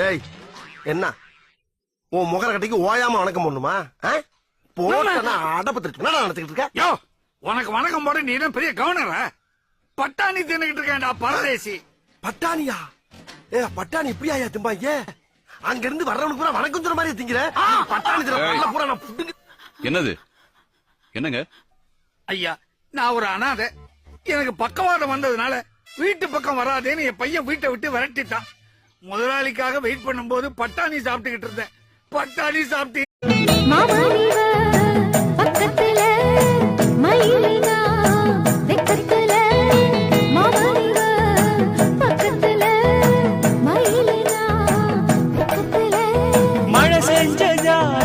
ஏய் என்ன உன் முகர கட்டிக்கு ஓயாம வணக்கம் பண்ணுமா? போட்டா அடப்பத்திருச்சு நினைச்சுக்கிட்டு இருக்க? யோ, உனக்கு வணக்கம் போட நீ என்ன பெரிய கவர்னரா? பட்டாணி தின்னுகிட்டு இருக்கேன்டா பரதேசி. பட்டாணியா? ஏ பட்டாணி இப்படியா திம்பாங்க? அங்க இருந்து வர்றவனுக்கு பூரா வணக்கம் சொல்ற மாதிரி திங்கிற பட்டாணி பூரா நான் புடுங்க. என்னது? என்னங்க ஐயா, நான் ஒரு அனாதை. எனக்கு பக்கவாதம் வந்ததுனால வீட்டு பக்கம் வராதேன்னு என் பையன் வீட்டை விட்டு விரட்டிட்டான். முதலாளிக்காக வெயிட் பண்ணும்போது பட்டாணி சாப்பிட்டுக்கிட்டு இருந்தேன். பட்டாணி சாப்பிட்டு